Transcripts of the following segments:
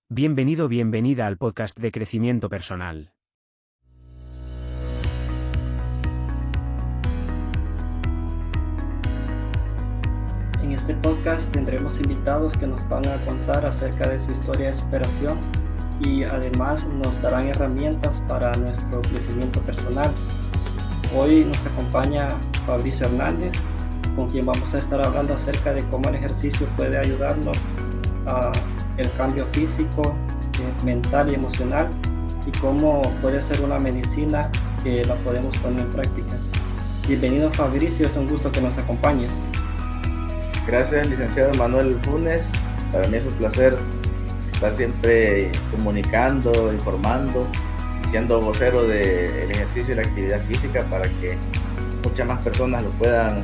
Bienvenido, bienvenida al podcast de crecimiento personal. En este podcast tendremos invitados que nos van a contar acerca de su historia de superación y además nos darán herramientas para nuestro crecimiento personal. Hoy nos acompaña Fabricio Hernández, con quien vamos a estar hablando acerca de cómo el ejercicio puede ayudarnos a el cambio físico, mental y emocional, y cómo puede ser una medicina que la podemos poner en práctica. Bienvenido, Fabricio, es un gusto que nos acompañes. Gracias, licenciado Manuel Funes. Para mí es un placer estar siempre comunicando, informando, siendo vocero del ejercicio y la actividad física para que muchas más personas lo puedan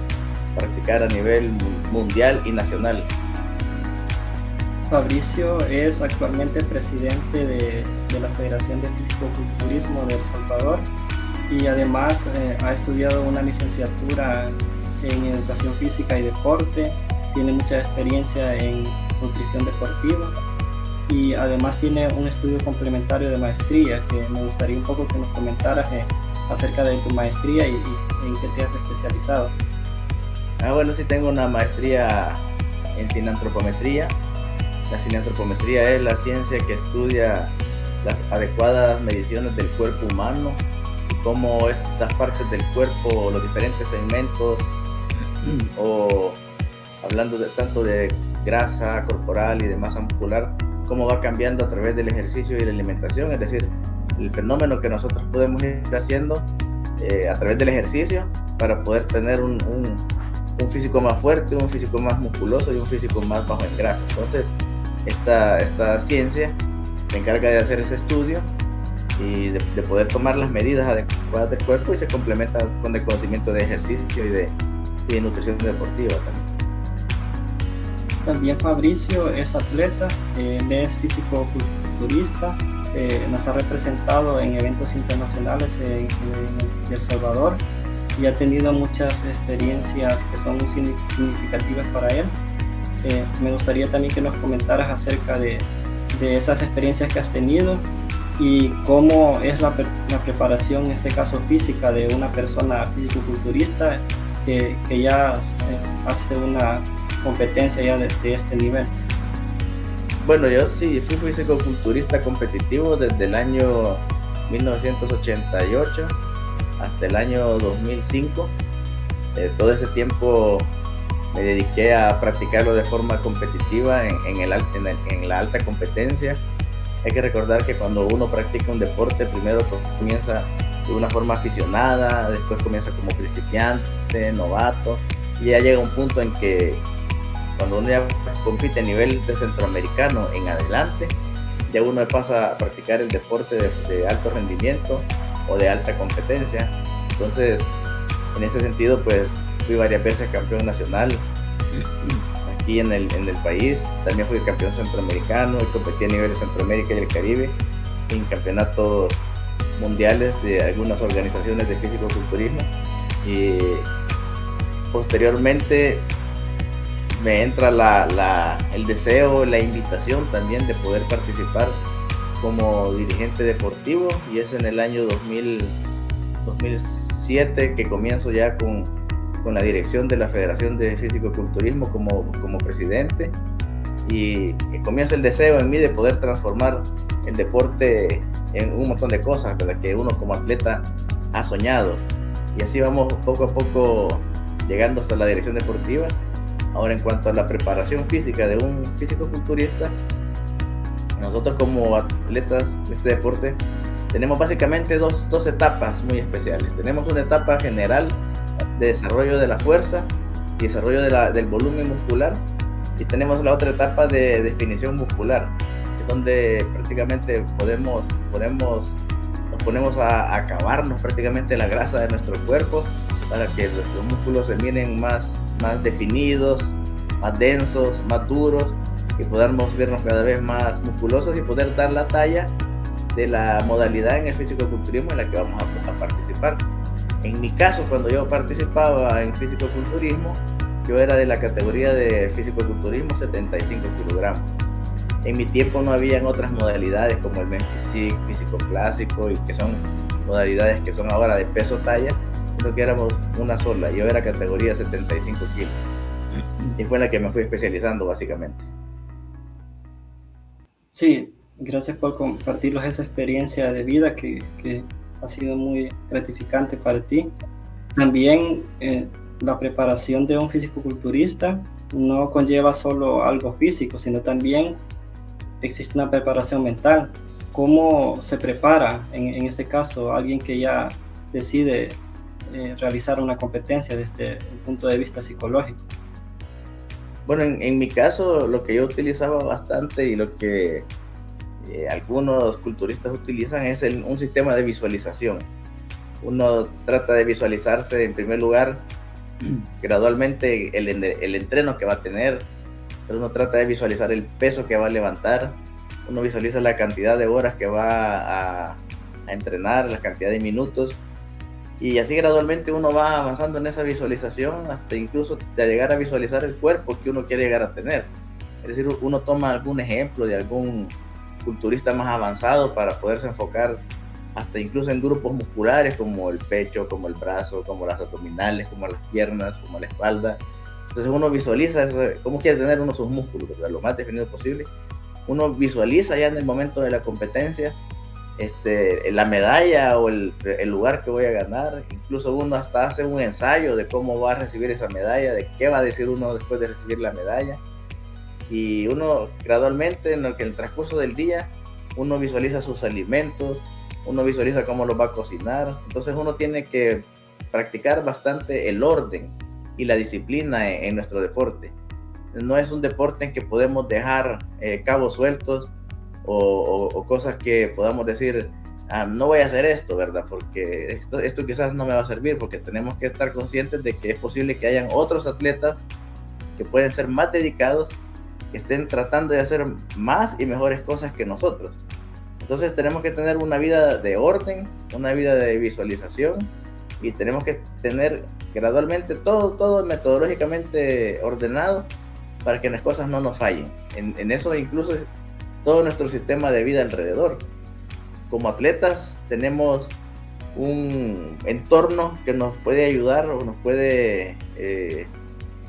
practicar a nivel mundial y nacional. Fabricio es actualmente presidente de la Federación de Fisicoculturismo de El Salvador y además ha estudiado una licenciatura en Educación Física y Deporte, tiene mucha experiencia en nutrición deportiva y además tiene un estudio complementario de maestría, que me gustaría un poco que nos comentaras acerca de tu maestría y en qué te has especializado. Bueno, sí tengo una maestría en cineantropometría. La cineantropometría es la ciencia que estudia las adecuadas mediciones del cuerpo humano y cómo estas partes del cuerpo, los diferentes segmentos, o hablando tanto de grasa corporal y de masa muscular, cómo va cambiando a través del ejercicio y la alimentación, es decir, el fenómeno que nosotros podemos ir haciendo a través del ejercicio para poder tener un físico más fuerte, un físico más musculoso y un físico más bajo en grasa. Entonces, esta ciencia se encarga de hacer ese estudio y de poder tomar las medidas adecuadas del cuerpo y se complementa con el conocimiento de ejercicio y de nutrición deportiva también. También Fabricio es atleta, él es físico-culturista, nos ha representado en eventos internacionales en El Salvador y ha tenido muchas experiencias que son muy significativas para él. Me gustaría también que nos comentaras acerca de esas experiencias que has tenido y cómo es la preparación, en este caso física, de una persona físico-culturista que ya hace una competencia ya de este nivel. Bueno, yo sí fui físico-culturista competitivo desde el año 1988 hasta el año 2005. Todo ese tiempo me dediqué a practicarlo de forma competitiva en la alta competencia. Hay que recordar que cuando uno practica un deporte, primero comienza de una forma aficionada, después comienza como principiante, novato, y ya llega un punto en que cuando uno ya compite a nivel de centroamericano en adelante, ya uno pasa a practicar el deporte de alto rendimiento o de alta competencia. Entonces, en ese sentido, pues fui varias veces campeón nacional aquí en el país. También fui campeón centroamericano y competí a nivel de Centroamérica y el Caribe en campeonatos mundiales de algunas organizaciones de físico-culturismo. Y posteriormente me entra el deseo, la invitación también de poder participar como dirigente deportivo, y es en el año 2007 que comienzo ya con la dirección de la Federación de Físico-Culturismo como presidente, y comienza el deseo en mí de poder transformar el deporte en un montón de cosas, ¿verdad?, que uno como atleta ha soñado, y así vamos poco a poco llegando hasta la dirección deportiva. Ahora, en cuanto a la preparación física de un físico-culturista, nosotros como atletas de este deporte tenemos básicamente dos etapas muy especiales. Tenemos una etapa general de desarrollo de la fuerza y desarrollo del volumen muscular, y tenemos la otra etapa de definición muscular, donde prácticamente nos ponemos a acabarnos prácticamente la grasa de nuestro cuerpo para que los músculos se miren más definidos, más densos, más duros, y podamos vernos cada vez más musculosos y poder dar la talla de la modalidad en el fisicoculturismo en la que vamos a participar. En mi caso, cuando yo participaba en fisicoculturismo, yo era de la categoría de fisicoculturismo 75 kilogramos. En mi tiempo no habían otras modalidades como el men physique, físico clásico, y que son modalidades que son ahora de peso talla, sino que éramos una sola. Yo era categoría 75 kilos y fue la que me fui especializando básicamente. Sí, gracias por compartirnos esa experiencia de vida que ha sido muy gratificante para ti. También la preparación de un fisicoculturista no conlleva solo algo físico, sino también existe una preparación mental. ¿Cómo se prepara, en este caso, alguien que ya decide realizar una competencia desde el punto de vista psicológico? Bueno, en mi caso, lo que yo utilizaba bastante y lo que algunos culturistas utilizan es un sistema de visualización. Uno trata de visualizarse, en primer lugar, gradualmente el entreno que va a tener. Uno trata de visualizar el peso que va a levantar. Uno visualiza la cantidad de horas que va a entrenar, la cantidad de minutos. Y así gradualmente uno va avanzando en esa visualización hasta incluso de llegar a visualizar el cuerpo que uno quiere llegar a tener. Es decir, uno toma algún ejemplo de algún culturista más avanzado para poderse enfocar hasta incluso en grupos musculares como el pecho, como el brazo, como las abdominales, como las piernas, como la espalda. Entonces uno visualiza eso, cómo quiere tener uno sus músculos, ¿verdad? Lo más definido posible. Uno visualiza ya en el momento de la competencia la medalla o el lugar que voy a ganar. Incluso uno hasta hace un ensayo de cómo va a recibir esa medalla, de qué va a decir uno después de recibir la medalla. Y uno gradualmente en el transcurso del día, uno visualiza sus alimentos, uno visualiza cómo los va a cocinar. Entonces uno tiene que practicar bastante el orden y la disciplina en nuestro deporte. No es un deporte en que podemos dejar cabos sueltos o cosas que podamos decir, no voy a hacer esto, ¿verdad? Porque esto quizás no me va a servir, porque tenemos que estar conscientes de que es posible que hayan otros atletas que pueden ser más dedicados, que estén tratando de hacer más y mejores cosas que nosotros. Entonces tenemos que tener una vida de orden, una vida de visualización, y tenemos que tener gradualmente todo metodológicamente ordenado para que las cosas no nos fallen. En eso incluso todo nuestro sistema de vida alrededor. Como atletas tenemos un entorno que nos puede ayudar o nos puede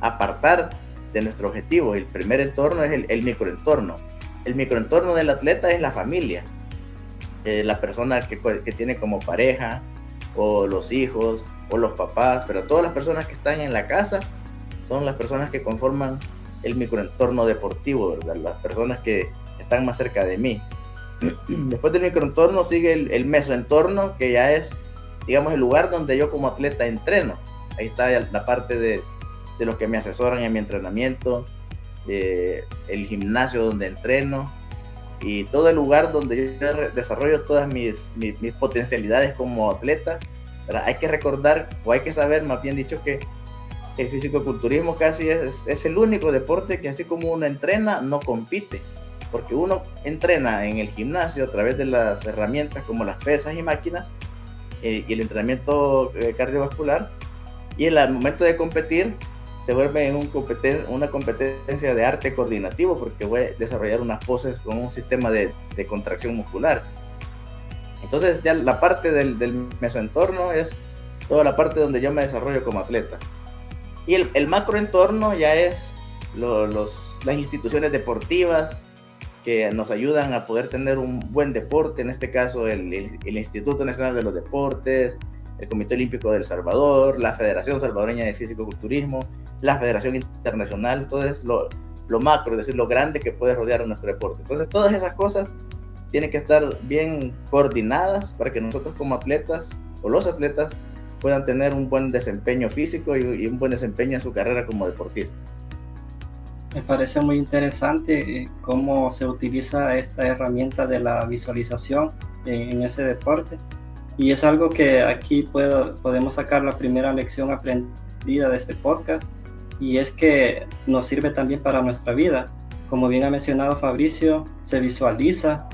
apartar de nuestro objetivo. El primer entorno es el microentorno. El microentorno del atleta es la familia, la persona que tiene como pareja, o los hijos, o los papás, pero todas las personas que están en la casa son las personas que conforman el microentorno deportivo, ¿verdad? Las personas que están más cerca de mí. Después del microentorno sigue el mesoentorno, que ya es, digamos, el lugar donde yo como atleta entreno. Ahí está la parte de los que me asesoran en mi entrenamiento, el gimnasio donde entreno, y todo el lugar donde yo desarrollo todas mis potencialidades como atleta. Pero hay que recordar, o hay que saber, más bien dicho, que el fisicoculturismo casi es el único deporte que, así como uno entrena, no compite. Porque uno entrena en el gimnasio a través de las herramientas como las pesas y máquinas, y el entrenamiento cardiovascular, y en el momento de competir se vuelve en una competencia de arte coordinativo, porque voy a desarrollar unas poses con un sistema de contracción muscular. Entonces ya la parte del mesoentorno es toda la parte donde yo me desarrollo como atleta. Y el macroentorno ya es las instituciones deportivas que nos ayudan a poder tener un buen deporte. En este caso el Instituto Nacional de los Deportes, el Comité Olímpico del Salvador, la Federación Salvadoreña de Fisicoculturismo, la Federación Internacional. Todo es lo macro, es decir, lo grande que puede rodear a nuestro deporte. Entonces todas esas cosas tienen que estar bien coordinadas para que nosotros como atletas, o los atletas, puedan tener un buen desempeño físico y un buen desempeño en su carrera como deportistas. Me parece muy interesante cómo se utiliza esta herramienta de la visualización en ese deporte, y es algo que aquí podemos sacar la primera lección aprendida de este podcast, y es que nos sirve también para nuestra vida. Como bien ha mencionado Fabricio, se visualiza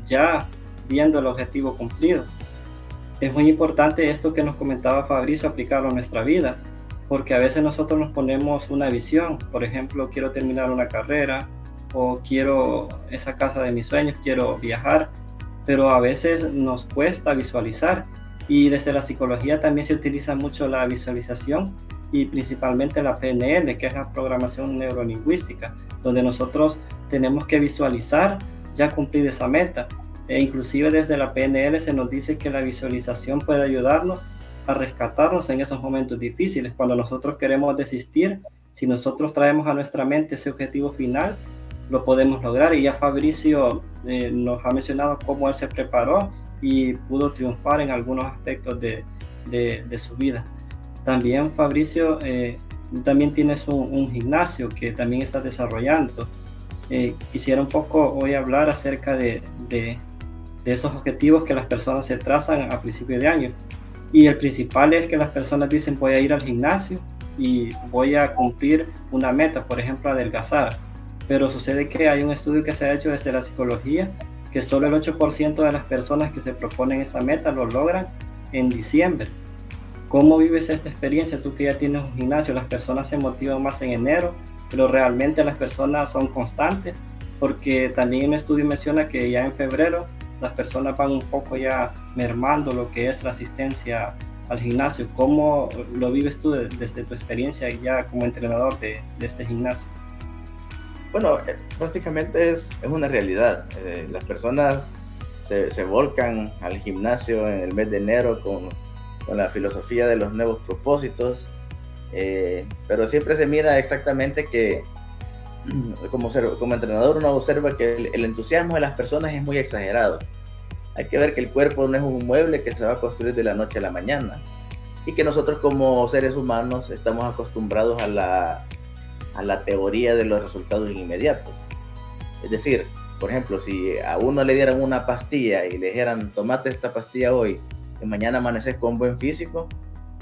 ya viendo el objetivo cumplido. Es muy importante esto que nos comentaba Fabricio, aplicarlo a nuestra vida, porque a veces nosotros nos ponemos una visión, por ejemplo, quiero terminar una carrera o quiero esa casa de mis sueños, quiero viajar, pero a veces nos cuesta visualizar, y desde la psicología también se utiliza mucho la visualización y principalmente la PNL, que es la programación neurolingüística, donde nosotros tenemos que visualizar ya cumplir esa meta. E inclusive desde la PNL se nos dice que la visualización puede ayudarnos a rescatarnos en esos momentos difíciles. Cuando nosotros queremos desistir, si nosotros traemos a nuestra mente ese objetivo final, lo podemos lograr. Y ya Fabricio nos ha mencionado cómo él se preparó y pudo triunfar en algunos aspectos de su vida. También Fabricio, también tienes un gimnasio que también estás desarrollando. Quisiera un poco hoy hablar acerca de esos objetivos que las personas se trazan a principio de año. Y el principal es que las personas dicen voy a ir al gimnasio y voy a cumplir una meta, por ejemplo adelgazar. Pero sucede que hay un estudio que se ha hecho desde la psicología que solo el 8% de las personas que se proponen esa meta lo logran en diciembre. ¿Cómo vives esta experiencia? Tú que ya tienes un gimnasio, las personas se motivan más en enero, pero realmente las personas son constantes, porque también un estudio menciona que ya en febrero las personas van un poco ya mermando lo que es la asistencia al gimnasio. ¿Cómo lo vives tú desde tu experiencia ya como entrenador de este gimnasio? Bueno, prácticamente es una realidad. Las personas se volcan al gimnasio en el mes de enero con la filosofía de los nuevos propósitos, pero siempre se mira exactamente que como entrenador uno observa que el entusiasmo de las personas es muy exagerado. Hay que ver que el cuerpo no es un mueble que se va a construir de la noche a la mañana, y que nosotros como seres humanos estamos acostumbrados a la teoría de los resultados inmediatos. Es decir, por ejemplo, si a uno le dieran una pastilla y le dijeran tomate esta pastilla hoy y mañana amaneces con buen físico,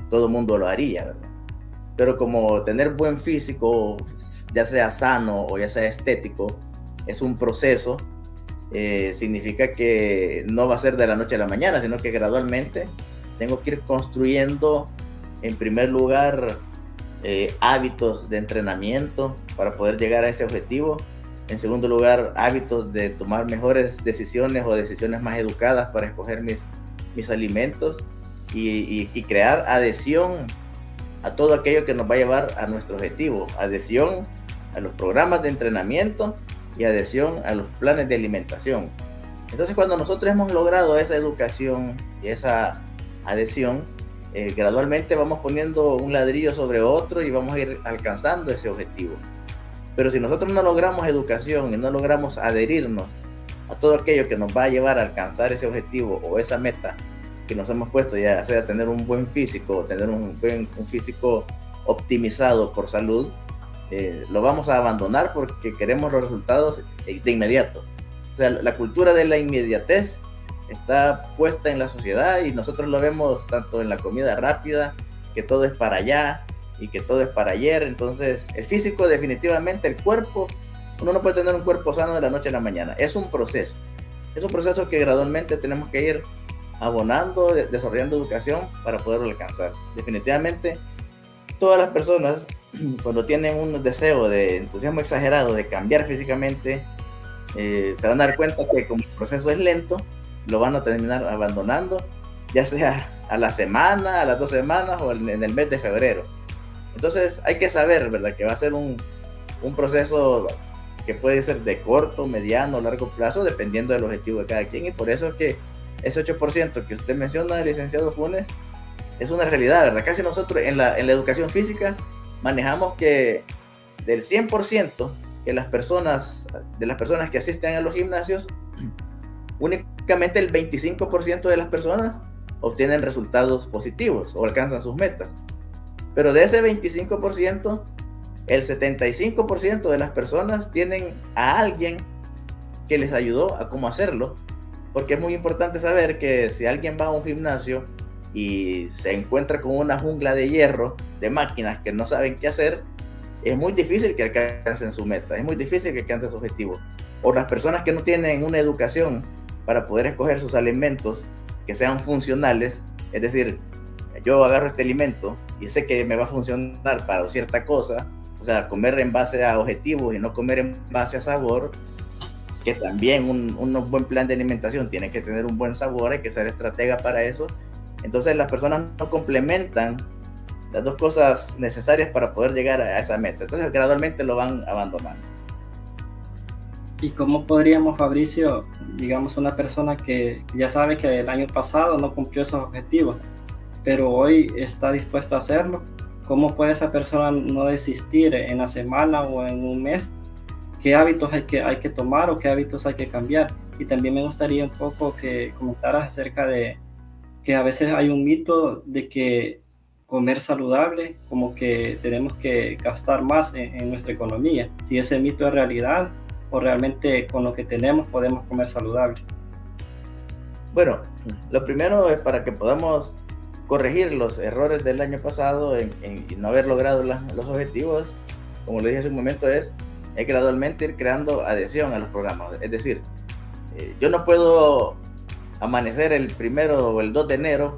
todo el mundo lo haría, ¿verdad? Pero como tener buen físico, ya sea sano o ya sea estético, es un proceso, significa que no va a ser de la noche a la mañana, sino que gradualmente tengo que ir construyendo, en primer lugar, hábitos de entrenamiento para poder llegar a ese objetivo. En segundo lugar, hábitos de tomar mejores decisiones o decisiones más educadas para escoger mis alimentos y crear adhesión a todo aquello que nos va a llevar a nuestro objetivo, adhesión a los programas de entrenamiento y adhesión a los planes de alimentación. Entonces, cuando nosotros hemos logrado esa educación y esa adhesión, gradualmente vamos poniendo un ladrillo sobre otro y vamos a ir alcanzando ese objetivo. Pero si nosotros no logramos educación y no logramos adherirnos a todo aquello que nos va a llevar a alcanzar ese objetivo o esa meta que nos hemos puesto, ya sea tener un buen físico, tener un físico optimizado por salud, lo vamos a abandonar porque queremos los resultados de inmediato. O sea, la cultura de la inmediatez está puesta en la sociedad y nosotros lo vemos tanto en la comida rápida, que todo es para allá y que todo es para ayer. Entonces, el físico, definitivamente, el cuerpo, uno no puede tener un cuerpo sano de la noche a la mañana. Es un proceso que gradualmente tenemos que ir abonando, desarrollando educación para poderlo alcanzar. Definitivamente, todas las personas, cuando tienen un deseo de entusiasmo exagerado de cambiar físicamente, se van a dar cuenta que como el proceso es lento, lo van a terminar abandonando, ya sea a la semana, a las 2 semanas o en el mes de febrero. Entonces hay que saber, ¿verdad?, que va a ser un proceso que puede ser de corto, mediano, largo plazo, dependiendo del objetivo de cada quien, y por eso es que ese 8% que usted menciona, licenciado Funes, es una realidad, ¿verdad? Casi nosotros en la educación física manejamos que del 100% de las personas que asisten a los gimnasios, únicamente el 25% de las personas obtienen resultados positivos o alcanzan sus metas. Pero de ese 25%, el 75% de las personas tienen a alguien que les ayudó a cómo hacerlo, porque es muy importante saber que si alguien va a un gimnasio y se encuentra con una jungla de hierro, de máquinas que no saben qué hacer, es muy difícil que alcancen su meta, es muy difícil que alcancen su objetivo. O las personas que no tienen una educación para poder escoger sus alimentos que sean funcionales. Es decir, yo agarro este alimento y sé que me va a funcionar para cierta cosa, o sea, comer en base a objetivos y no comer en base a sabor, que también un buen plan de alimentación tiene que tener un buen sabor, hay que ser estratega para eso. Entonces las personas no complementan las dos cosas necesarias para poder llegar a esa meta, entonces gradualmente lo van abandonando. ¿Y cómo podríamos, Fabricio, digamos, una persona que ya sabe que el año pasado no cumplió esos objetivos, pero hoy está dispuesto a hacerlo? ¿Cómo puede esa persona no desistir en la semana o en un mes? ¿Qué hábitos hay que tomar o qué hábitos hay que cambiar? Y también me gustaría un poco que comentaras acerca de que a veces hay un mito de que comer saludable, como que tenemos que gastar más en nuestra economía. Si ese mito es realidad o realmente con lo que tenemos podemos comer saludable. Bueno, lo primero es para que podamos corregir los errores del año pasado en no haber logrado los objetivos, como le dije hace un momento, es gradualmente ir creando adhesión a los programas. Es decir, yo no puedo amanecer el 1 o el 2 de enero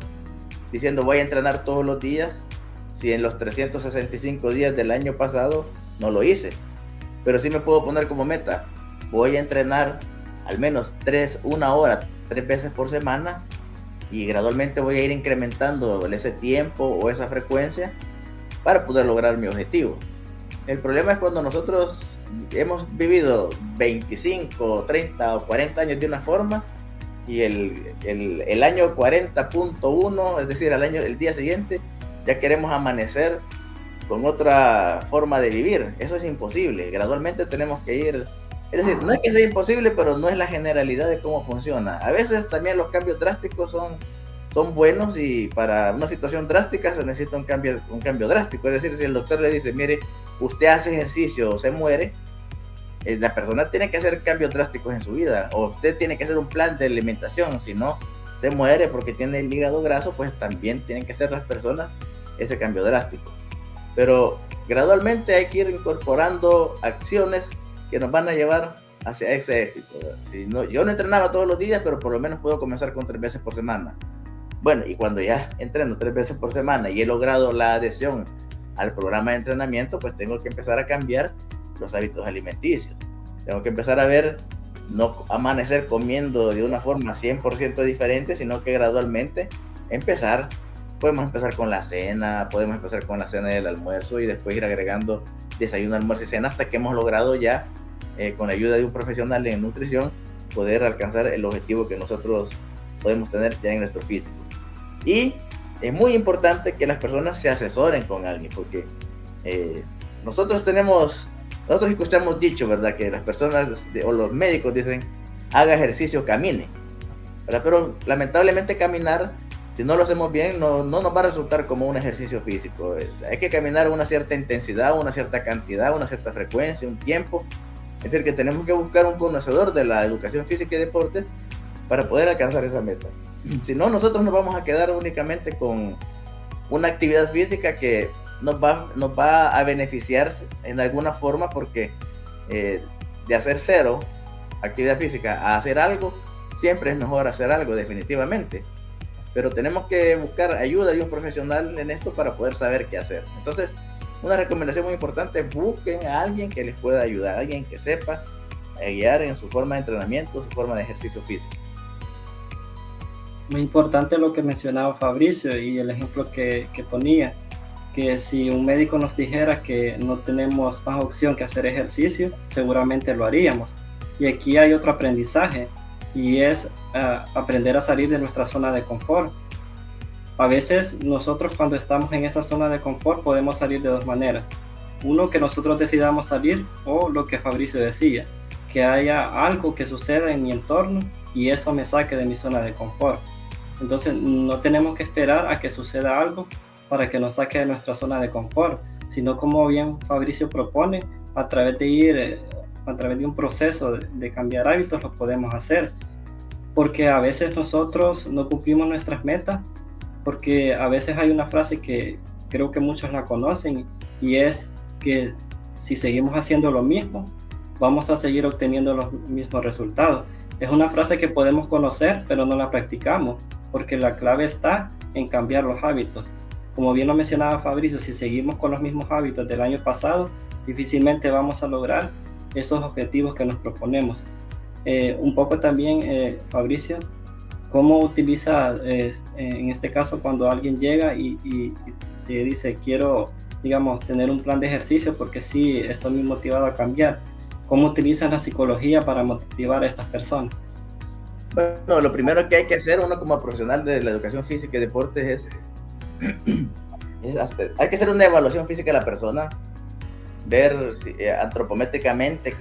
diciendo voy a entrenar todos los días si en los 365 días del año pasado no lo hice. Pero sí me puedo poner como meta, voy a entrenar al menos 1 hora, 3 veces por semana, y gradualmente voy a ir incrementando ese tiempo o esa frecuencia para poder lograr mi objetivo. El problema es cuando nosotros hemos vivido 25, 30 o 40 años de una forma y el año 40.1, es decir, el día siguiente, ya queremos amanecer con otra forma de vivir. Eso es imposible. Gradualmente tenemos que ir. Es decir, no es que sea imposible, pero no es la generalidad de cómo funciona. A veces también los cambios drásticos son buenos, y para una situación drástica se necesita un cambio drástico. Es decir, si el doctor le dice, mire, usted hace ejercicio o se muere, la persona tiene que hacer cambios drásticos en su vida, o usted tiene que hacer un plan de alimentación, si no se muere porque tiene el hígado graso, pues también tienen que hacer las personas ese cambio drástico. Pero gradualmente hay que ir incorporando acciones que nos van a llevar hacia ese éxito. Si no, yo no entrenaba todos los días, pero por lo menos puedo comenzar con 3 veces por semana. Bueno, y cuando ya entreno 3 veces por semana y he logrado la adhesión al programa de entrenamiento, pues tengo que empezar a cambiar los hábitos alimenticios. Tengo que empezar a ver, no amanecer comiendo de una forma 100% diferente, sino que gradualmente podemos empezar con la cena, podemos empezar con la cena y el almuerzo, y después ir agregando desayuno, almuerzo y cena, hasta que hemos logrado ya, con la ayuda de un profesional en nutrición, poder alcanzar el objetivo que nosotros podemos tener ya en nuestro físico. Y es muy importante que las personas se asesoren con alguien, porque nosotros escuchamos dicho, ¿verdad? Que las personas o los médicos dicen, haga ejercicio, camine, ¿verdad? Pero lamentablemente caminar, si no lo hacemos bien, no nos va a resultar como un ejercicio físico. Hay que caminar a una cierta intensidad, una cierta cantidad, una cierta frecuencia, un tiempo. Es decir, que tenemos que buscar un conocedor de la educación física y deportes para poder alcanzar esa meta. Si no, nosotros nos vamos a quedar únicamente con una actividad física que nos va a beneficiar en alguna forma, porque de hacer 0 actividad física a hacer algo, siempre es mejor hacer algo, definitivamente. Pero tenemos que buscar ayuda de un profesional en esto para poder saber qué hacer. Entonces, una recomendación muy importante: busquen a alguien que les pueda ayudar, alguien que sepa guiar en su forma de entrenamiento, su forma de ejercicio físico. Muy importante lo que mencionaba Fabricio y el ejemplo que ponía, que si un médico nos dijera que no tenemos más opción que hacer ejercicio, seguramente lo haríamos. Y aquí hay otro aprendizaje, y es aprender a salir de nuestra zona de confort. A veces nosotros, cuando estamos en esa zona de confort, podemos salir de 2 maneras. Uno, que nosotros decidamos salir, o lo que Fabricio decía, que haya algo que suceda en mi entorno y eso me saque de mi zona de confort. Entonces no tenemos que esperar a que suceda algo para que nos saque de nuestra zona de confort, sino, como bien Fabricio propone, a través de un proceso de cambiar hábitos lo podemos hacer. Porque a veces nosotros no cumplimos nuestras metas, porque a veces hay una frase que creo que muchos la conocen, y es que si seguimos haciendo lo mismo, vamos a seguir obteniendo los mismos resultados. Es una frase que podemos conocer, pero no la practicamos, porque la clave está en cambiar los hábitos. Como bien lo mencionaba Fabricio, si seguimos con los mismos hábitos del año pasado, difícilmente vamos a lograr esos objetivos que nos proponemos. Un poco también, Fabricio, ¿cómo utiliza en este caso cuando alguien llega y te dice quiero, digamos, tener un plan de ejercicio porque sí, estoy muy motivado a cambiar? ¿Cómo utilizas la psicología para motivar a estas personas? Bueno, lo primero que hay que hacer uno como profesional de la educación física y deportes hay que hacer una evaluación física de la persona, ver antropométricamente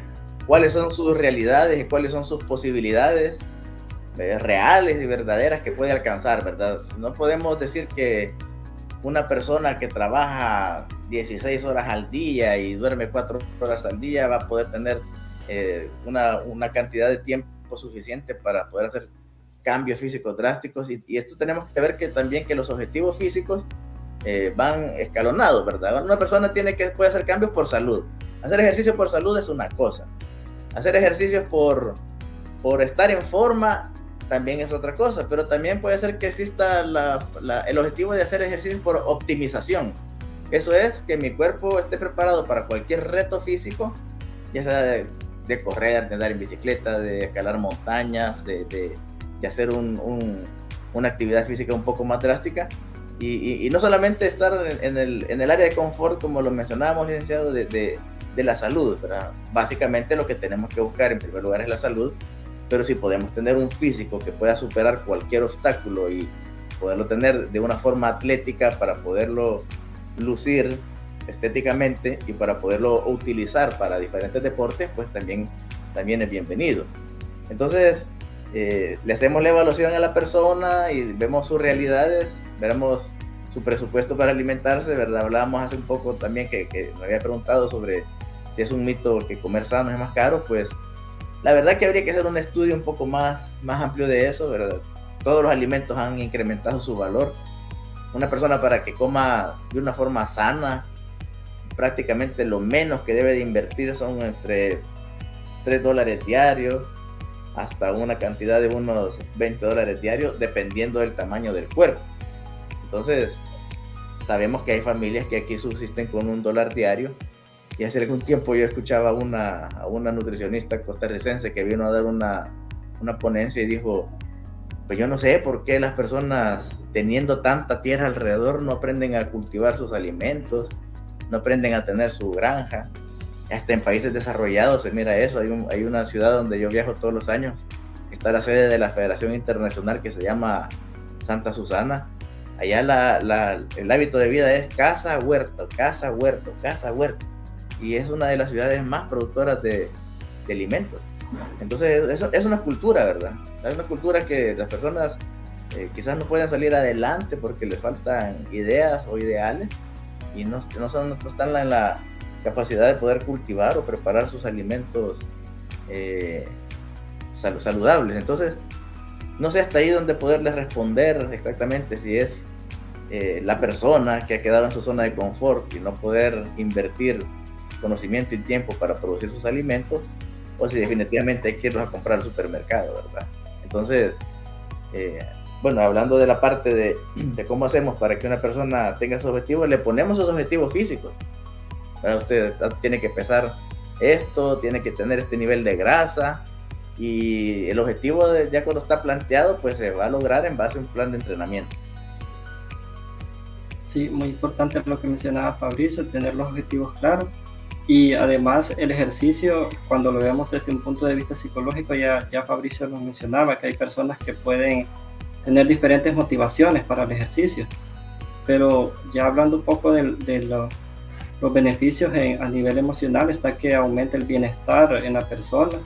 cuáles son sus realidades y cuáles son sus posibilidades reales y verdaderas que puede alcanzar, ¿verdad? No podemos decir que una persona que trabaja 16 horas al día y duerme 4 horas al día va a poder tener una cantidad de tiempo suficiente para poder hacer cambios físicos drásticos, y esto tenemos que ver que también que los objetivos físicos van escalonados, ¿verdad? Una persona puede hacer cambios por salud. Hacer ejercicio por salud es una cosa. Hacer ejercicios por estar en forma también es otra cosa, pero también puede ser que exista el objetivo de hacer ejercicio por optimización. Eso es que mi cuerpo esté preparado para cualquier reto físico, ya sea de correr, de andar en bicicleta, de escalar montañas, de hacer una actividad física un poco más drástica, y no solamente estar en el área de confort, como lo mencionábamos, licenciado, de la salud, ¿verdad? Básicamente lo que tenemos que buscar en primer lugar es la salud, pero si podemos tener un físico que pueda superar cualquier obstáculo y poderlo tener de una forma atlética para poderlo lucir estéticamente y para poderlo utilizar para diferentes deportes, pues también es bienvenido. Entonces, le hacemos la evaluación a la persona y vemos sus realidades, veremos su presupuesto para alimentarse, ¿verdad? Hablábamos hace un poco también que me había preguntado sobre si es un mito que comer sano es más caro. Pues la verdad que habría que hacer un estudio un poco más amplio de eso, ¿verdad? Todos los alimentos han incrementado su valor. Una persona, para que coma de una forma sana, prácticamente lo menos que debe de invertir son entre $3 diarios hasta una cantidad de unos $20 diarios, dependiendo del tamaño del cuerpo. Entonces, sabemos que hay familias que aquí subsisten con $1 diario, y hace algún tiempo yo escuchaba a una nutricionista costarricense que vino a dar una ponencia y dijo: pues yo no sé por qué las personas, teniendo tanta tierra alrededor, no aprenden a cultivar sus alimentos, no aprenden a tener su granja. Hasta en países desarrollados se mira eso. Hay una ciudad donde yo viajo todos los años, está la sede de la Federación Internacional, que se llama Santa Susana. Allá el hábito de vida es casa, huerto, casa, huerto, casa, huerto. Y es una de las ciudades más productoras de alimentos. Entonces es una cultura, ¿verdad? Es una cultura que las personas quizás no pueden salir adelante porque les faltan ideas o ideales, y no están en la capacidad de poder cultivar o preparar sus alimentos saludables. Entonces, no sé hasta ahí donde poderles responder exactamente si es la persona que ha quedado en su zona de confort y no poder invertir conocimiento y tiempo para producir sus alimentos, o si definitivamente hay que irlos a comprar al supermercado, ¿verdad? Entonces, bueno, hablando de la parte de cómo hacemos para que una persona tenga sus objetivos, le ponemos sus objetivos físicos. Para usted tiene que pesar esto, tiene que tener este nivel de grasa, y el objetivo ya cuando está planteado, pues se va a lograr en base a un plan de entrenamiento. Sí, muy importante lo que mencionaba Fabricio, tener los objetivos claros. Y además el ejercicio, cuando lo vemos desde un punto de vista psicológico, ya Fabricio nos mencionaba que hay personas que pueden tener diferentes motivaciones para el ejercicio, pero ya hablando un poco de los beneficios a nivel emocional, está que aumenta el bienestar en la persona,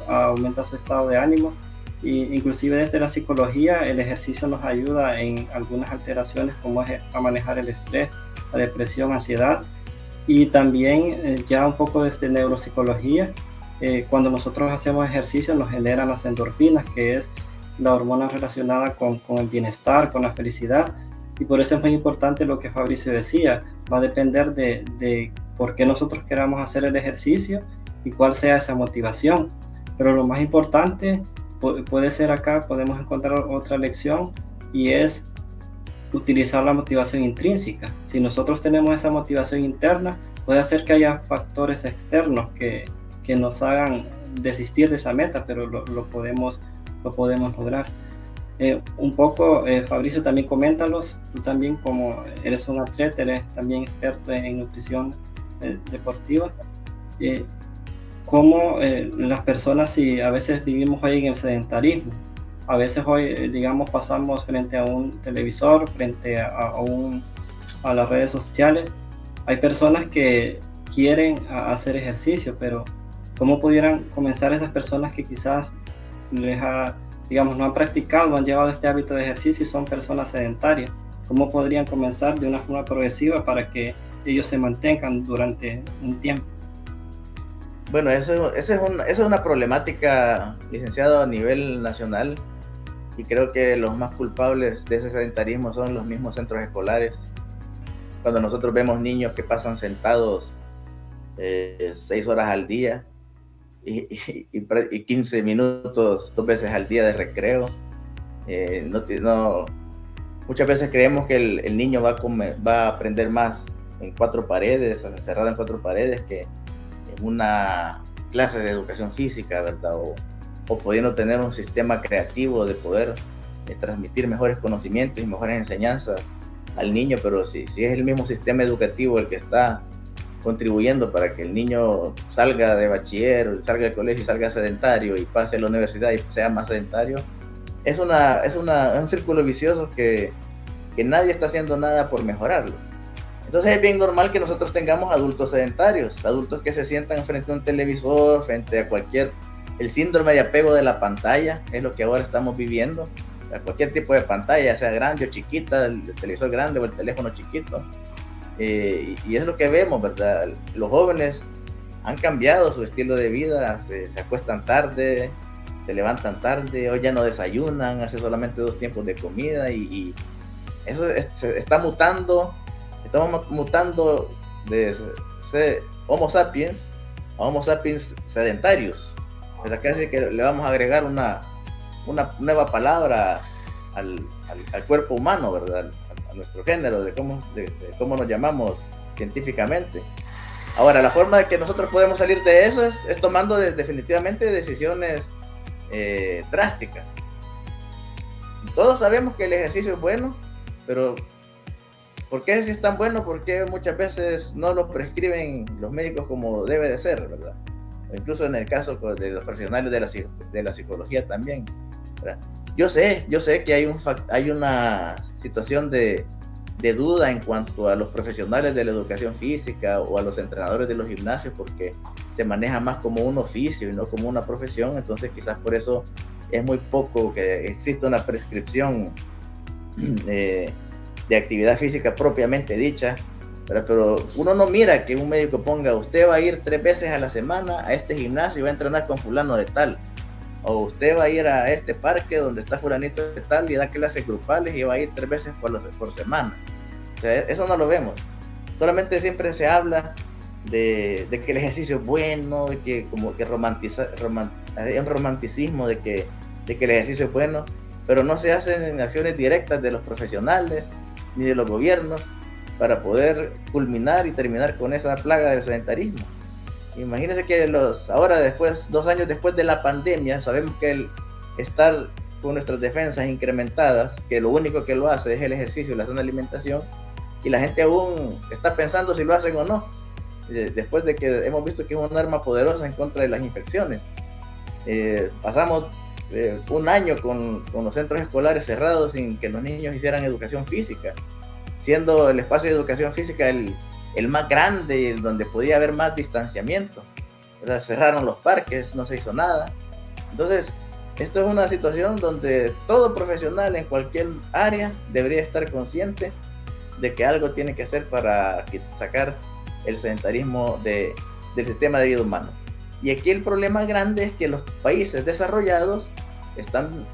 aumenta su estado de ánimo, e inclusive desde la psicología el ejercicio nos ayuda en algunas alteraciones como es a manejar el estrés, la depresión, ansiedad. Y también ya un poco desde neuropsicología, cuando nosotros hacemos ejercicio nos generan las endorfinas, que es la hormona relacionada con el bienestar, con la felicidad. Y por eso es muy importante lo que Fabricio decía, va a depender de por qué nosotros queramos hacer el ejercicio y cuál sea esa motivación. Pero lo más importante puede ser acá, podemos encontrar otra lección, y es utilizar la motivación intrínseca. Si nosotros tenemos esa motivación interna, puede hacer que haya factores externos que nos hagan desistir de esa meta, pero lo podemos lograr. Un poco, Fabricio, también coméntalos, tú también, como eres un atleta, eres también experto en nutrición deportiva, cómo las personas, si a veces vivimos hoy en el sedentarismo, a veces hoy, digamos, pasamos frente a un televisor, frente a las redes sociales, hay personas que quieren hacer ejercicio, pero ¿cómo pudieran comenzar esas personas que quizás digamos, no han practicado, no han llevado este hábito de ejercicio y son personas sedentarias? ¿Cómo podrían comenzar de una forma progresiva para que ellos se mantengan durante un tiempo? Bueno, eso es una problemática, licenciado, a nivel nacional, y creo que los más culpables de ese sedentarismo son los mismos centros escolares. Cuando nosotros vemos niños que pasan sentados 6 horas al día y 15 minutos 2 veces al día de recreo, muchas veces creemos que el niño va a aprender más en 4 paredes, encerrado en 4 paredes, que en una clase de educación física, ¿verdad? O pudiendo tener un sistema creativo de poder transmitir mejores conocimientos y mejores enseñanzas al niño. Pero si es el mismo sistema educativo el que está contribuyendo para que el niño salga de bachiller, salga del colegio y salga sedentario, y pase a la universidad y sea más sedentario, es un círculo vicioso que nadie está haciendo nada por mejorarlo. Entonces es bien normal que nosotros tengamos adultos sedentarios, adultos que se sientan frente a un televisor, frente a el síndrome de apego de la pantalla, es lo que ahora estamos viviendo, a cualquier tipo de pantalla, sea grande o chiquita, el televisor grande o el teléfono chiquito. Y es lo que vemos, ¿verdad? Los jóvenes han cambiado su estilo de vida, se acuestan tarde, se levantan tarde, hoy ya no desayunan, hace solamente 2 tiempos de comida, y eso se está mutando. Estamos mutando de Homo sapiens a Homo sapiens sedentarios. Desde casi que le vamos a agregar una nueva palabra al cuerpo humano, ¿verdad? A nuestro género, de cómo nos llamamos científicamente. Ahora, la forma de que nosotros podemos salir de eso es tomando definitivamente decisiones drásticas. Todos sabemos que el ejercicio es bueno, pero ¿por qué si es tan bueno? Porque muchas veces no lo prescriben los médicos como debe de ser, ¿verdad? O incluso en el caso de los profesionales de la psicología también, ¿verdad? Yo sé que hay una situación de duda en cuanto a los profesionales de la educación física o a los entrenadores de los gimnasios, porque se maneja más como un oficio y no como una profesión. Entonces quizás por eso es muy poco que exista una prescripción de actividad física propiamente dicha, pero uno no mira que un médico ponga: usted va a ir 3 veces a la semana a este gimnasio y va a entrenar con fulano de tal, o usted va a ir a este parque donde está fulanito de tal y da clases grupales y va a ir 3 veces por semana. O sea, eso no lo vemos. Solamente siempre se habla de que el ejercicio es bueno, y que como que hay un romanticismo de que el ejercicio es bueno, pero no se hacen acciones directas de los profesionales ni de los gobiernos para poder culminar y terminar con esa plaga del sedentarismo. Imagínense que ahora, 2 años después de la pandemia, sabemos que el estar con nuestras defensas incrementadas, que lo único que lo hace es el ejercicio y la sana alimentación, y la gente aún está pensando si lo hacen o no, después de que hemos visto que es un arma poderosa en contra de las infecciones. Pasamos 1 año con los centros escolares cerrados sin que los niños hicieran educación física, siendo el espacio de educación física el más grande y el donde podía haber más distanciamiento. O sea, cerraron los parques, no se hizo nada. Entonces, esto es una situación donde todo profesional en cualquier área debería estar consciente de que algo tiene que hacer para sacar el sedentarismo del sistema de vida humano. Y aquí el problema grande es que los países desarrollados están,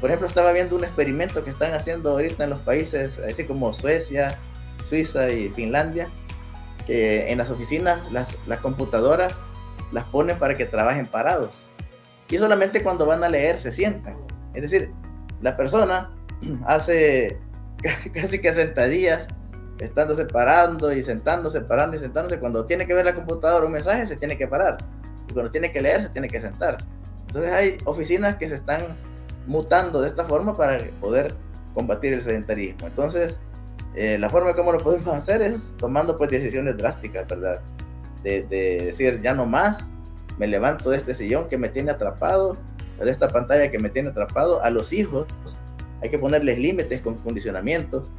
por ejemplo, estaba viendo un experimento que están haciendo ahorita en los países, así como Suecia, Suiza y Finlandia, que en las oficinas las computadoras las ponen para que trabajen parados. y solamente cuando van a leer se sientan. Es decir, la persona hace casi que sentadillas, estándose parando y sentándose, parando y sentándose. Cuando tiene que ver la computadora un mensaje, se tiene que parar, y cuando tiene que leer, se tiene que sentar. Entonces hay oficinas que se están mutando de esta forma para poder combatir el sedentarismo. Entonces, la forma como lo podemos hacer es tomando pues decisiones drásticas, ¿verdad? De decir, ya no más, me levanto de este sillón que me tiene atrapado, de esta pantalla que me tiene atrapado. A los hijos hay que ponerles límites con condicionamientos.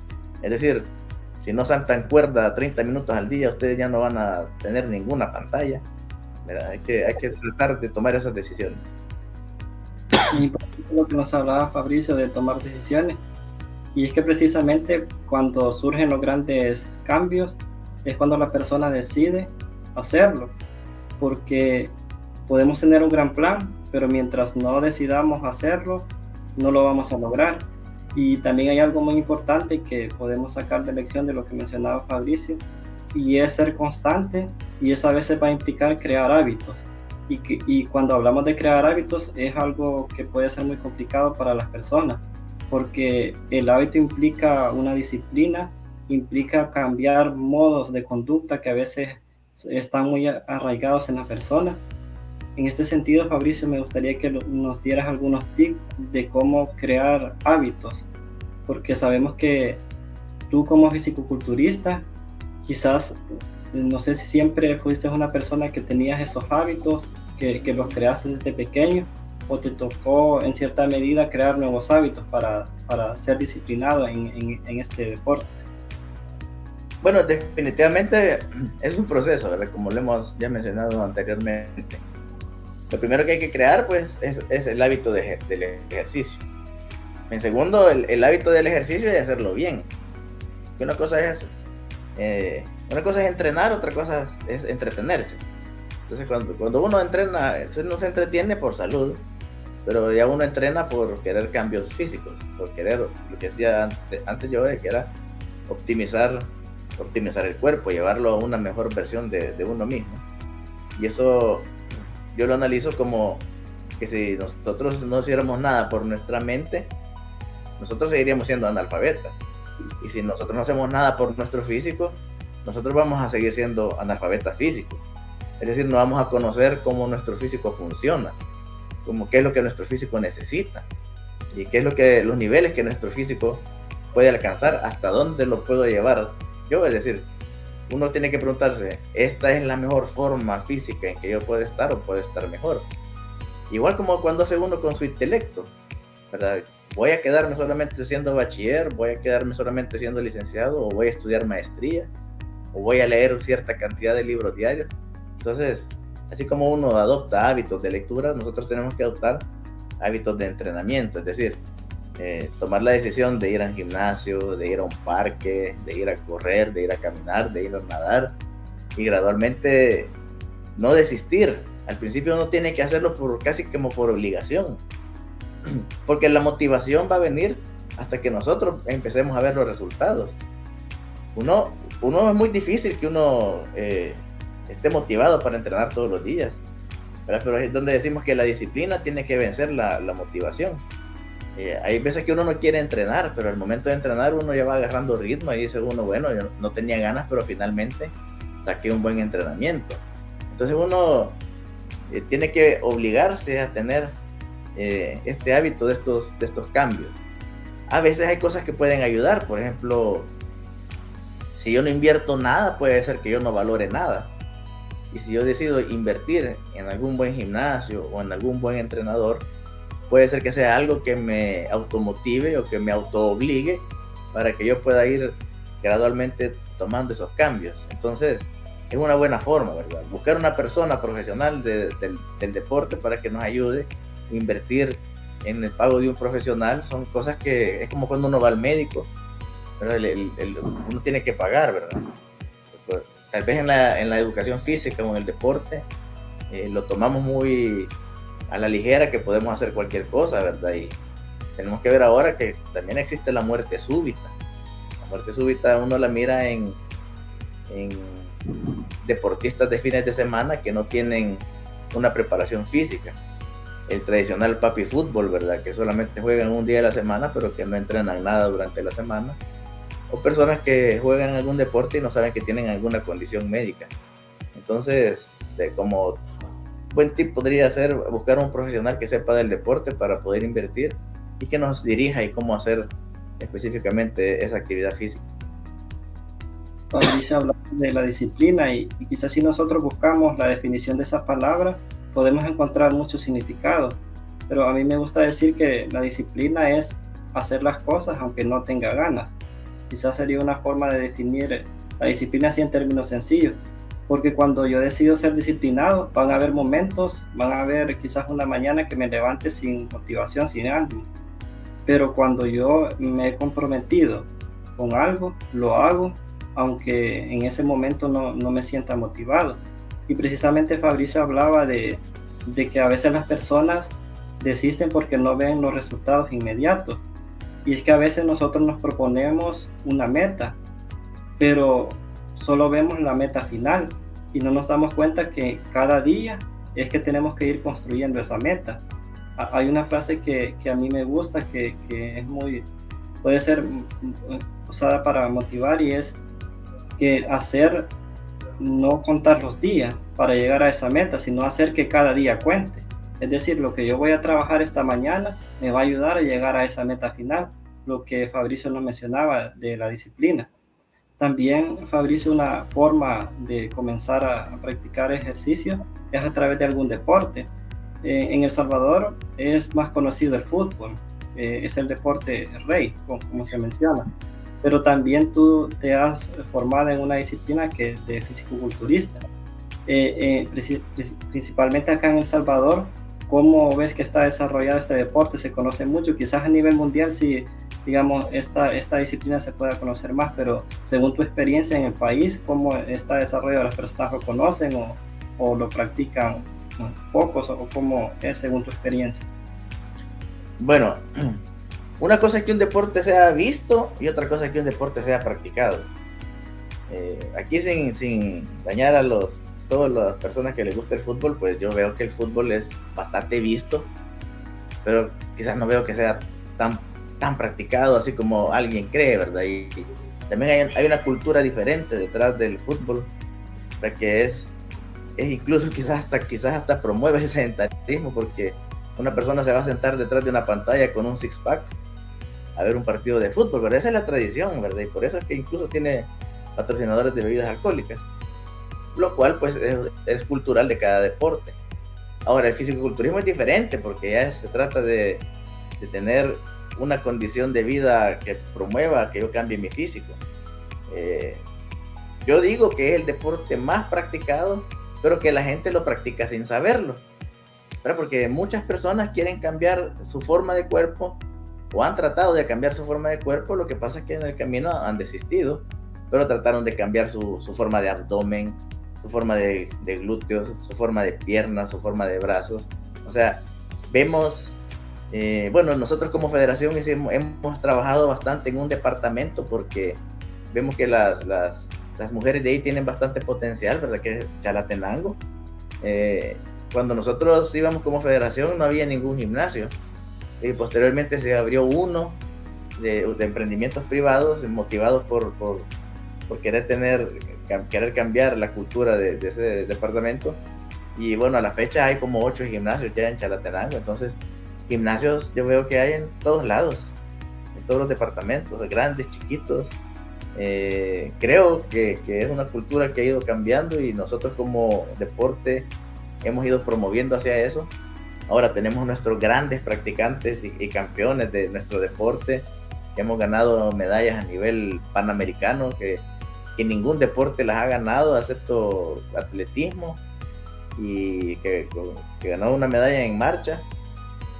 Es decir, si no saltan cuerda 30 minutos al día, ustedes ya no van a tener ninguna pantalla. ¿Verdad? Hay que tratar de tomar esas decisiones. Y lo que nos hablaba Fabricio de tomar decisiones, y es que precisamente cuando surgen los grandes cambios es cuando la persona decide hacerlo, porque podemos tener un gran plan, pero mientras no decidamos hacerlo, no lo vamos a lograr. Y también hay algo muy importante que podemos sacar de lección de lo que mencionaba Fabricio, y es ser constante, y eso a veces va a implicar crear hábitos. Y cuando hablamos de crear hábitos es algo que puede ser muy complicado para las personas, porque el hábito implica una disciplina, implica cambiar modos de conducta que a veces están muy arraigados en la persona. En este sentido, Fabricio, me gustaría que nos dieras algunos tips de cómo crear hábitos, porque sabemos que tú como fisicoculturista, quizás, no sé si siempre fuiste una persona que tenías esos hábitos, que los creaste desde pequeño, o te tocó en cierta medida crear nuevos hábitos para ser disciplinado en este deporte. Bueno, definitivamente es un proceso, ¿verdad? Como lo hemos ya mencionado anteriormente. Lo primero que hay que crear, pues, es el hábito del ejercicio. En segundo, el hábito del ejercicio y hacerlo bien. Una cosa es entrenar, otra cosa es entretenerse. Entonces, cuando uno entrena, no se entretiene por salud, pero ya uno entrena por querer cambios físicos, por querer, lo que decía antes yo, que era optimizar el cuerpo, llevarlo a una mejor versión de uno mismo. Y eso yo lo analizo como que si nosotros no hiciéramos nada por nuestra mente, nosotros seguiríamos siendo analfabetas. Y si nosotros no hacemos nada por nuestro físico, nosotros vamos a seguir siendo analfabetas físicos. Es decir, no vamos a conocer cómo nuestro físico funciona, como qué es lo que nuestro físico necesita y qué es los niveles que nuestro físico puede alcanzar, hasta dónde lo puedo llevar yo. Es decir, uno tiene que preguntarse, ¿esta es la mejor forma física en que yo puedo estar o puedo estar mejor? Igual como cuando hace uno con su intelecto, ¿verdad? ¿Voy a quedarme solamente siendo bachiller? ¿Voy a quedarme solamente siendo licenciado? ¿O voy a estudiar maestría? ¿O voy a leer cierta cantidad de libros diarios? Entonces, así como uno adopta hábitos de lectura, nosotros tenemos que adoptar hábitos de entrenamiento, es decir, tomar la decisión de ir al gimnasio, de ir a un parque, de ir a correr, de ir a caminar, de ir a nadar, y gradualmente no desistir. Al principio uno tiene que hacerlo casi como por obligación, porque la motivación va a venir hasta que nosotros empecemos a ver los resultados. Uno es muy difícil que uno esté motivado para entrenar todos los días, ¿verdad? Pero es donde decimos que la disciplina tiene que vencer la motivación. Hay veces que uno no quiere entrenar, pero al momento de entrenar uno ya va agarrando ritmo y dice uno, bueno, yo no tenía ganas, pero finalmente saqué un buen entrenamiento. Entonces uno tiene que obligarse a tener este hábito de estos cambios. A veces hay cosas que pueden ayudar, por ejemplo, si yo no invierto nada, puede ser que yo no valore nada. Y si yo decido invertir en algún buen gimnasio o en algún buen entrenador, puede ser que sea algo que me automotive o que me autoobligue para que yo pueda ir gradualmente tomando esos cambios. Entonces, es una buena forma, ¿verdad? Buscar una persona profesional del deporte para que nos ayude. Invertir en el pago de un profesional son cosas que es como cuando uno va al médico, ¿verdad? Uno tiene que pagar, ¿verdad? Pues, tal vez en la educación física o en el deporte lo tomamos muy a la ligera, que podemos hacer cualquier cosa, ¿verdad? Y tenemos que ver ahora que también existe la muerte súbita. La muerte súbita uno la mira en deportistas de fines de semana que no tienen una preparación física. el tradicional papi fútbol, ¿verdad? Que solamente juegan un día de la semana, pero que no entrenan nada durante la semana. O personas que juegan algún deporte y no saben que tienen alguna condición médica. Entonces, como buen tip podría ser buscar un profesional que sepa del deporte para poder invertir y que nos dirija y cómo hacer específicamente esa actividad física. Fabricio habla de la disciplina y quizás si nosotros buscamos la definición de esa palabra, podemos encontrar muchos significados, pero a mí me gusta decir que la disciplina es hacer las cosas aunque no tenga ganas. Quizás sería una forma de definir la disciplina así en términos sencillos, porque cuando yo decido ser disciplinado, van a haber momentos, van a haber quizás una mañana que me levante sin motivación, sin ánimo, pero cuando yo me he comprometido con algo, lo hago, aunque en ese momento no me sienta motivado. Y precisamente Fabricio hablaba de que a veces las personas desisten porque no ven los resultados inmediatos. Y es que a veces nosotros nos proponemos una meta, pero solo vemos la meta final y no nos damos cuenta que cada día es que tenemos que ir construyendo esa meta. Hay una frase que a mí me gusta, que es puede ser usada para motivar, y es que no contar los días para llegar a esa meta, sino hacer que cada día cuente. Es decir, lo que yo voy a trabajar esta mañana me va a ayudar a llegar a esa meta final, lo que Fabricio nos mencionaba de la disciplina. También, Fabricio, una forma de comenzar a practicar ejercicio es a través de algún deporte. En El Salvador es más conocido el fútbol, es el deporte rey, como se menciona. Pero también tú te has formado en una disciplina que es de fisicoculturista. Principalmente acá en El Salvador, ¿cómo ves que está desarrollado este deporte? Se conoce mucho, quizás a nivel mundial sí, digamos, esta disciplina se pueda conocer más, pero según tu experiencia en el país, ¿cómo está desarrollado? ¿Las personas lo conocen o lo practican pocos, o cómo es según tu experiencia? Bueno, una cosa es que un deporte sea visto y otra cosa es que un deporte sea practicado. Aquí sin dañar a todas las personas que les gusta el fútbol, pues yo veo que el fútbol es bastante visto, pero quizás no veo que sea tan practicado así como alguien cree, ¿verdad? Y también hay una cultura diferente detrás del fútbol, ¿verdad? Que es incluso quizás hasta promueve el sedentarismo, porque una persona se va a sentar detrás de una pantalla con un six-pack a ver un partido de fútbol, ¿verdad? Esa es la tradición, ¿verdad? Y por eso es que incluso tiene patrocinadores de bebidas alcohólicas, lo cual pues es cultural de cada deporte. Ahora, el fisicoculturismo es diferente porque ya se trata de tener una condición de vida que promueva que yo cambie mi físico. Yo digo que es el deporte más practicado, pero que la gente lo practica sin saberlo, ¿verdad? Porque muchas personas quieren cambiar su forma de cuerpo o han tratado de cambiar su forma de cuerpo, lo que pasa es que en el camino han desistido, pero trataron de cambiar su forma de abdomen, su forma de glúteos, su forma de piernas, su forma de brazos. O sea, vemos, bueno, nosotros como federación hemos trabajado bastante en un departamento porque vemos que las mujeres de ahí tienen bastante potencial, ¿verdad? Que es Chalatenango. Cuando nosotros íbamos como federación no había ningún gimnasio. Y posteriormente se abrió uno de emprendimientos privados motivados por querer cambiar la cultura de ese departamento. Y bueno, a la fecha hay como 8 gimnasios ya en Chalatenango. Entonces, gimnasios yo veo que hay en todos lados, en todos los departamentos, grandes, chiquitos. Creo que es una cultura que ha ido cambiando y nosotros como deporte hemos ido promoviendo hacia eso. Ahora tenemos nuestros grandes practicantes y campeones de nuestro deporte que hemos ganado medallas a nivel panamericano, que ningún deporte las ha ganado excepto atletismo, y que ganó una medalla en marcha,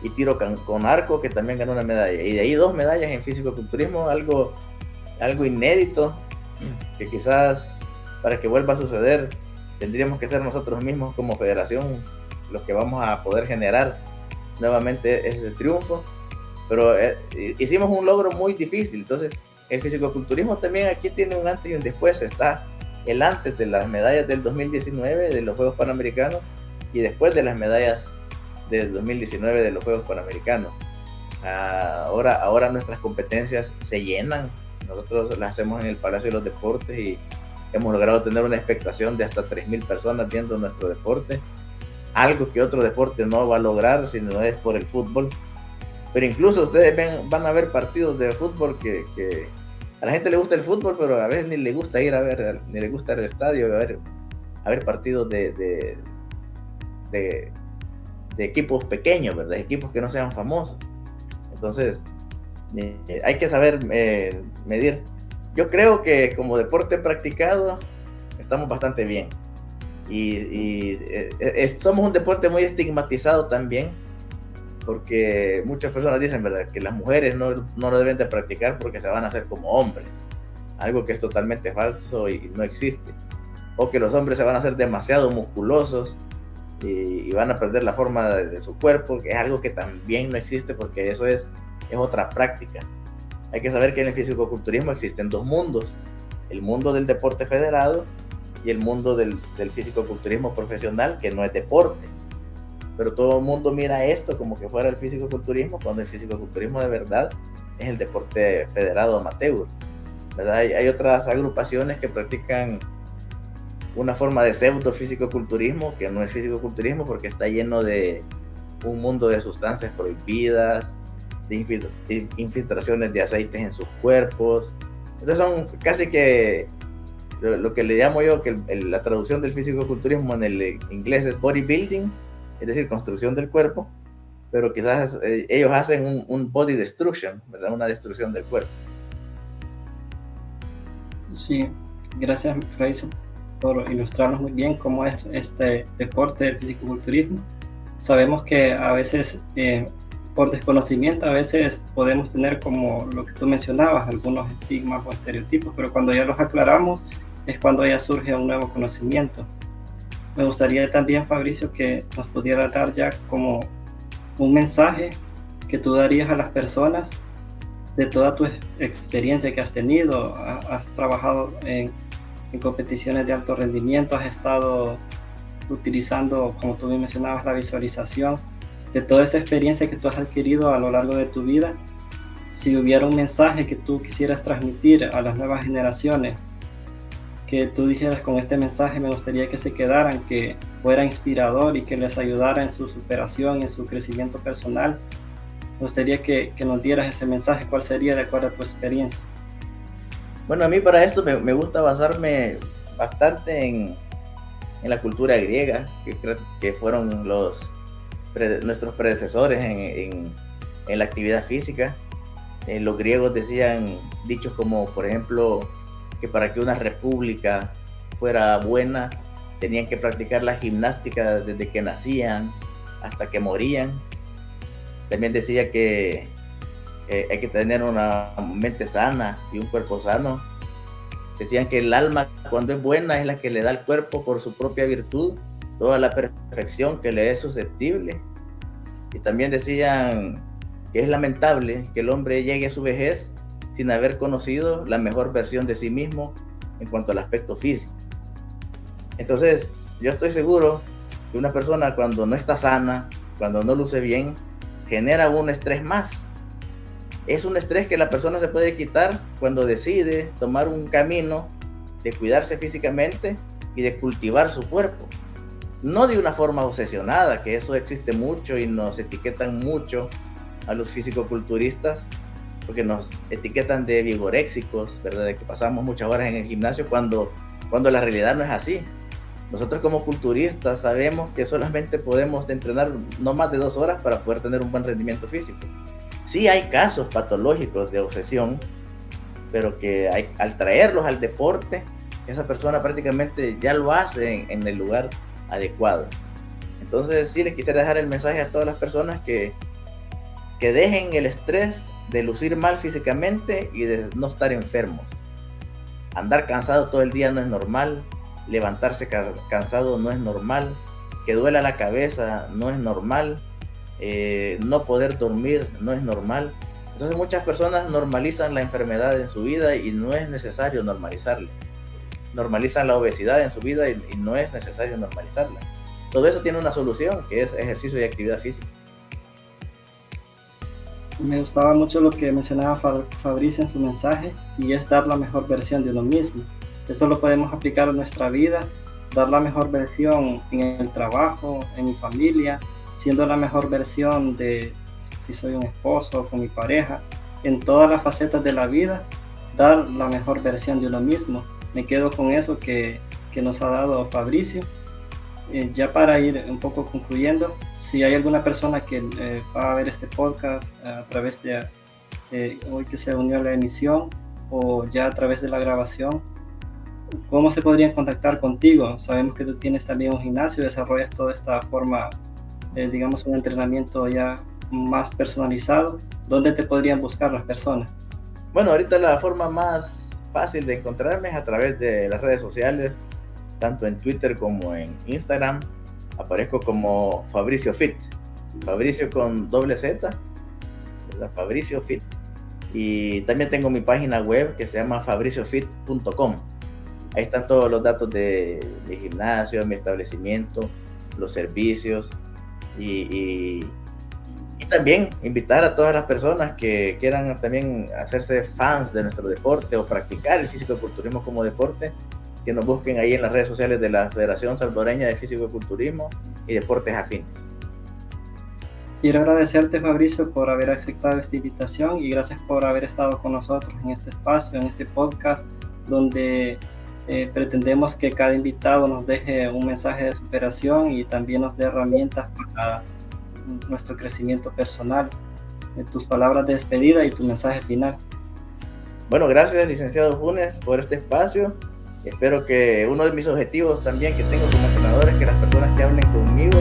y tiro con arco, que también ganó una medalla, y de ahí 2 medallas en fisicoculturismo, algo inédito, que quizás para que vuelva a suceder tendríamos que ser nosotros mismos como federación los que vamos a poder generar nuevamente ese triunfo. Pero hicimos un logro muy difícil. Entonces el fisicoculturismo también aquí tiene un antes y un después. Está el antes de las medallas del 2019 de los Juegos Panamericanos y después de las medallas del 2019 de los Juegos Panamericanos. Ahora nuestras competencias se llenan. Nosotros las hacemos en el Palacio de los Deportes y hemos logrado tener una expectación de hasta 3,000 personas viendo nuestro deporte. Algo que otro deporte no va a lograr si no es por el fútbol. Pero incluso ustedes van a ver partidos de fútbol que a la gente le gusta el fútbol, pero a veces ni le gusta ir a ver, ni le gusta ir al estadio a ver partidos de equipos pequeños, ¿verdad? Equipos que no sean famosos. Entonces, hay que saber medir. Yo creo que como deporte practicado estamos bastante bien. Y somos un deporte muy estigmatizado también, porque muchas personas dicen, ¿verdad?, que las mujeres no lo deben de practicar porque se van a hacer como hombres, algo que es totalmente falso y no existe, o que los hombres se van a hacer demasiado musculosos y van a perder la forma de su cuerpo, que es algo que también no existe, porque eso es otra práctica. Hay que saber que en el fisicoculturismo existen dos mundos: el mundo del deporte federado y el mundo del fisicoculturismo profesional, que no es deporte. Pero todo el mundo mira esto como que fuera el fisicoculturismo, cuando el fisicoculturismo de verdad es el deporte federado amateur, ¿verdad? Hay otras agrupaciones que practican una forma de pseudo fisicoculturismo que no es fisicoculturismo, porque está lleno de un mundo de sustancias prohibidas, de infiltraciones de aceites en sus cuerpos. Entonces son casi que lo que le llamo yo, que la traducción del fisicoculturismo en el inglés es bodybuilding, es decir, construcción del cuerpo, pero quizás ellos hacen un body destruction, ¿verdad? Una destrucción del cuerpo. Sí, gracias, Freyson, por ilustrarnos muy bien cómo es este deporte del fisicoculturismo. Sabemos que a veces, por desconocimiento, a veces podemos tener, como lo que tú mencionabas, algunos estigmas o estereotipos, pero cuando ya los aclaramos es cuando ya surge un nuevo conocimiento. Me gustaría también, Fabricio, que nos pudiera dar ya como un mensaje que tú darías a las personas de toda tu experiencia que has tenido. Has trabajado en competiciones de alto rendimiento, has estado utilizando, como tú bien mencionabas, la visualización. De toda esa experiencia que tú has adquirido a lo largo de tu vida, si hubiera un mensaje que tú quisieras transmitir a las nuevas generaciones, que tú dijeras: con este mensaje me gustaría que se quedaran, que fuera inspirador y que les ayudara en su superación y en su crecimiento personal, me gustaría que nos dieras ese mensaje. ¿Cuál sería de acuerdo a tu experiencia? Bueno, a mí para esto me gusta basarme bastante en la cultura griega, que fueron nuestros predecesores en la actividad física. Los griegos decían dichos como, por ejemplo, que para que una república fuera buena tenían que practicar la gimnástica desde que nacían hasta que morían. También decía que hay que tener una mente sana y un cuerpo sano. Decían que el alma, cuando es buena, es la que le da al cuerpo, por su propia virtud, toda la perfección que le es susceptible. Y también decían que es lamentable que el hombre llegue a su vejez sin haber conocido la mejor versión de sí mismo en cuanto al aspecto físico. Entonces, yo estoy seguro que una persona, cuando no está sana, cuando no luce bien, genera un estrés más. Es un estrés que la persona se puede quitar cuando decide tomar un camino de cuidarse físicamente y de cultivar su cuerpo. No de una forma obsesionada, que eso existe mucho y nos etiquetan mucho a los fisicoculturistas, porque nos etiquetan de vigoréxicos, ¿verdad? De que pasamos muchas horas en el gimnasio cuando la realidad no es así. Nosotros como culturistas sabemos que solamente podemos entrenar no más de 2 horas para poder tener un buen rendimiento físico. Sí hay casos patológicos de obsesión, pero que al traerlos al deporte, esa persona prácticamente ya lo hace en el lugar adecuado. Entonces sí les quisiera dejar el mensaje a todas las personas que dejen el estrés de lucir mal físicamente y de no estar enfermos. Andar cansado todo el día no es normal, levantarse cansado no es normal, que duela la cabeza no es normal, no poder dormir no es normal. Entonces muchas personas normalizan la enfermedad en su vida y no es necesario normalizarla. Normalizan la obesidad en su vida y no es necesario normalizarla. todo eso tiene una solución, que es ejercicio y actividad física. Me gustaba mucho lo que mencionaba Fabricio en su mensaje, y es dar la mejor versión de uno mismo. Eso lo podemos aplicar a nuestra vida, dar la mejor versión en el trabajo, en mi familia, siendo la mejor versión de si soy un esposo, con mi pareja, en todas las facetas de la vida, dar la mejor versión de uno mismo. Me quedo con eso que nos ha dado Fabricio. Ya para ir un poco concluyendo, si hay alguna persona que va a ver este podcast a través de hoy que se unió a la emisión o ya a través de la grabación, ¿cómo se podrían contactar contigo? Sabemos que tú tienes también un gimnasio, desarrollas toda esta forma, digamos un entrenamiento ya más personalizado. ¿Dónde te podrían buscar las personas? Bueno, ahorita la forma más fácil de encontrarme es a través de las redes sociales, tanto en Twitter como en Instagram. Aparezco como Fabricio Fit, Fabricio con doble Z, ¿verdad? Fabricio Fit. Y también tengo mi página web que se llama fabriciofit.com. Ahí están todos los datos de mi gimnasio, mi establecimiento, los servicios y también invitar a todas las personas que quieran también hacerse fans de nuestro deporte o practicar el físico-culturismo como deporte, que nos busquen ahí en las redes sociales de la Federación Salvadoreña de Físico-Culturismo y Deportes Afines. Quiero agradecerte, Fabricio, por haber aceptado esta invitación y gracias por haber estado con nosotros en este espacio, en este podcast, donde pretendemos que cada invitado nos deje un mensaje de superación y también nos dé herramientas para nuestro crecimiento personal. Tus palabras de despedida y tu mensaje final. Bueno, gracias, licenciado Funes, por este espacio. Espero que uno de mis objetivos también que tengo como entrenador es que las personas que hablen conmigo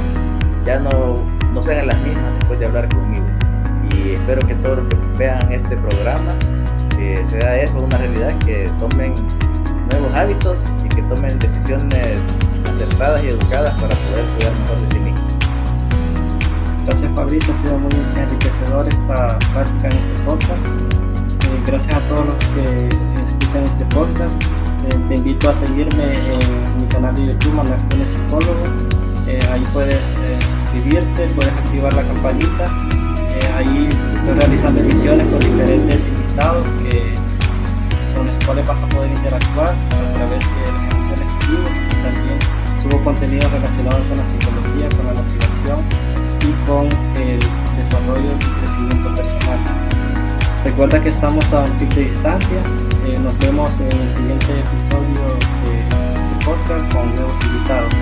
ya no sean las mismas después de hablar conmigo. Y espero que todos los que vean este programa, que sea eso una realidad, que tomen nuevos hábitos y que tomen decisiones acertadas y educadas para poder cuidar mejor de sí mismos. Gracias, Fabricio, ha sido muy enriquecedor esta práctica en este podcast. Gracias a todos los que escuchan este podcast. Te invito a seguirme en mi canal de YouTube, Manuel Funes Psicólogo. Ahí puedes suscribirte, puedes activar la campanita. Ahí estoy realizando emisiones con diferentes invitados con los cuales vas a poder interactuar a través de las emisiones que vivo. También subo contenido relacionado con la psicología, con la motivación y con el desarrollo y crecimiento personal. Recuerda que estamos a un clic de distancia. Nos vemos en el siguiente episodio de este podcast con nuevos invitados.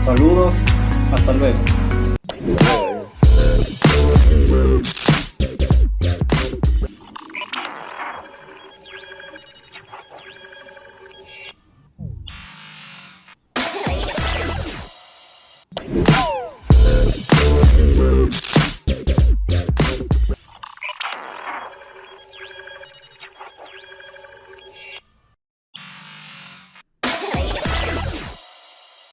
Saludos, hasta luego.